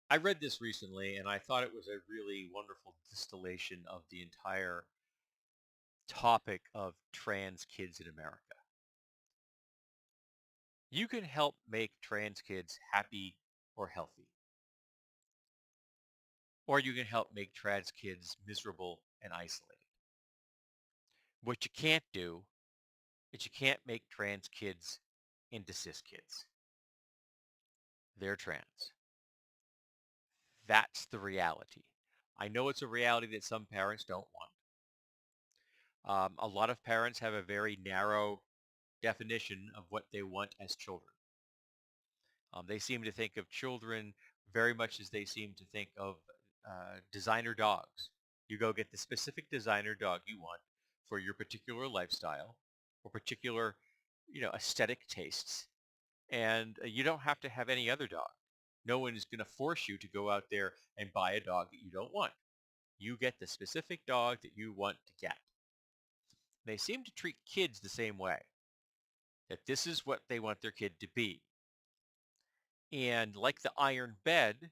I read this recently and I thought it was a really wonderful distillation of the entire topic of trans kids in America. You can help make trans kids happy or healthy, or you can help make trans kids miserable and isolated. What you can't do is you can't make trans kids into cis kids. They're trans. That's the reality. I know it's a reality that some parents don't want. A lot of parents have a very narrow definition of what they want as children. They seem to think of children very much as they seem to think of designer dogs. You go get the specific designer dog you want for your particular lifestyle or particular, aesthetic tastes, and you don't have to have any other dog. No one is going to force you to go out there and buy a dog that you don't want. You get the specific dog that you want to get. They seem to treat kids the same way, that this is what they want their kid to be. And like the iron bed,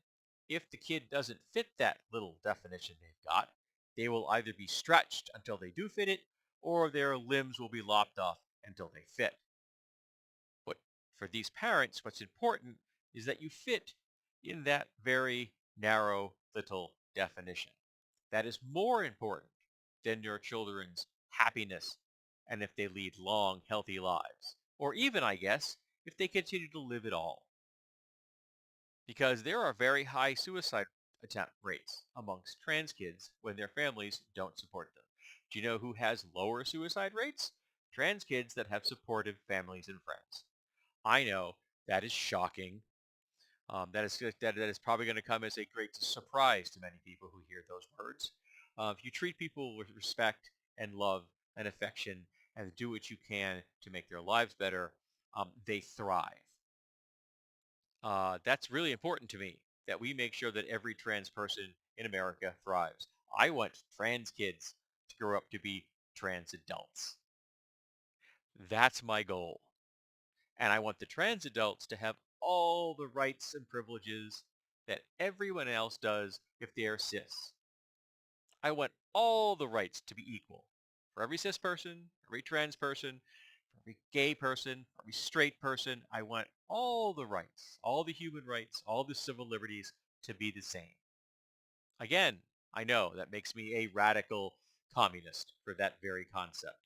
if the kid doesn't fit that little definition they've got, they will either be stretched until they do fit it, or their limbs will be lopped off until they fit. But for these parents, what's important is that you fit in that very narrow little definition. That is more important than your children's happiness and if they lead long, healthy lives. Or even, I guess, if they continue to live at all. Because there are very high suicide attempt rates amongst trans kids when their families don't support them. Do you know who has lower suicide rates? Trans kids that have supportive families and friends. I know that is shocking. That is probably going to come as a great surprise to many people who hear those words. If you treat people with respect and love and affection and do what you can to make their lives better, they thrive. That's really important to me that we make sure that every trans person in America thrives. I want trans kids to grow up to be trans adults. That's my goal. And I want the trans adults to have all the rights and privileges that everyone else does if they are cis. I want all the rights to be equal for every cis person, every trans person, for every gay person, for every straight person. I want all the rights, all the human rights, all the civil liberties to be the same. Again, I know that makes me a radical communist for that very concept.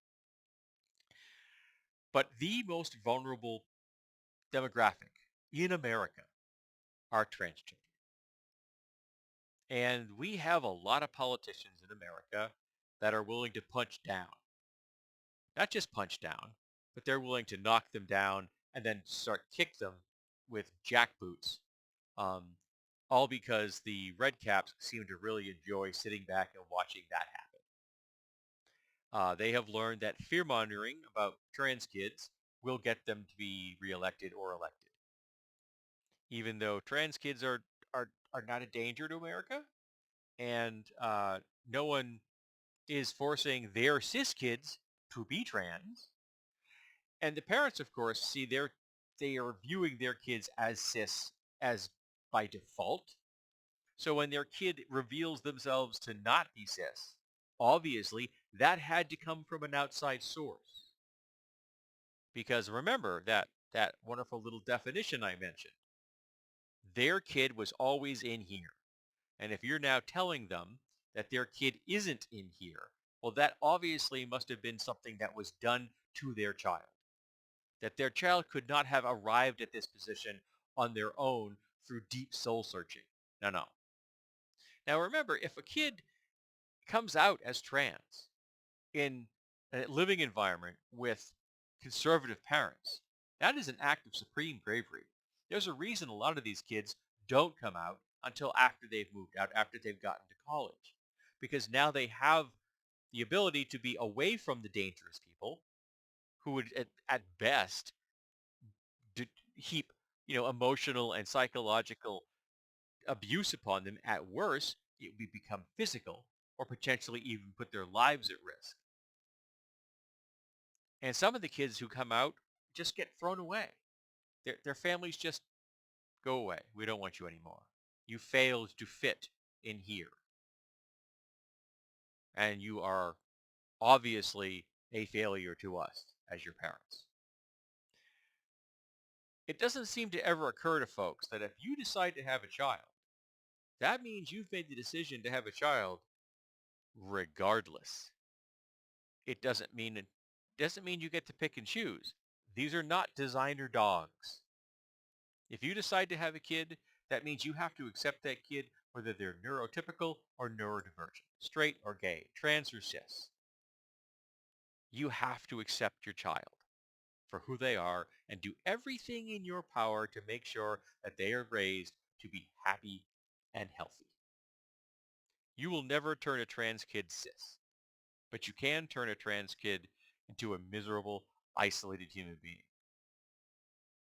But the most vulnerable demographic in America are trans children. And we have a lot of politicians in America that are willing to punch down. Not just punch down, but they're willing to knock them down and then start kick them with jackboots. Um, all because the red caps seem to really enjoy sitting back and watching that happen. They have learned that fear mongering about trans kids will get them to be reelected or elected. Even though trans kids are not a danger to America, and no one is forcing their cis kids to be trans. And the parents, of course, they are viewing their kids as cis as by default. So when their kid reveals themselves to not be cis, obviously that had to come from an outside source. Because remember that wonderful little definition I mentioned. Their kid was always in here. And if you're now telling them that their kid isn't in here, well, that obviously must have been something that was done to their child. That their child could not have arrived at this position on their own through deep soul searching. No, no. Now remember, if a kid comes out as trans in a living environment with conservative parents, that is an act of supreme bravery. There's a reason a lot of these kids don't come out until after they've moved out, after they've gotten to college. Because now they have the ability to be away from the dangerous people who would at best heap, emotional and psychological abuse upon them. At worst, it would become physical or potentially even put their lives at risk. And some of the kids who come out just get thrown away. Their families just go away. We don't want you anymore. You failed to fit in here. And you are obviously a failure to us as your parents. It doesn't seem to ever occur to folks that if you decide to have a child, that means you've made the decision to have a child regardless. It doesn't mean you get to pick and choose. These are not designer dogs. If you decide to have a kid, that means you have to accept that kid whether they're neurotypical or neurodivergent, straight or gay, trans or cis. You have to accept your child for who they are and do everything in your power to make sure that they are raised to be happy and healthy. You will never turn a trans kid cis, but you can turn a trans kid into a miserable, isolated human being.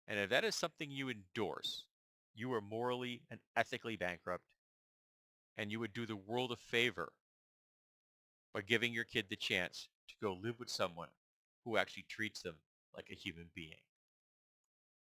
And if that is something you endorse, you are morally and ethically bankrupt, and you would do the world a favor by giving your kid the chance to go live with someone who actually treats them like a human being.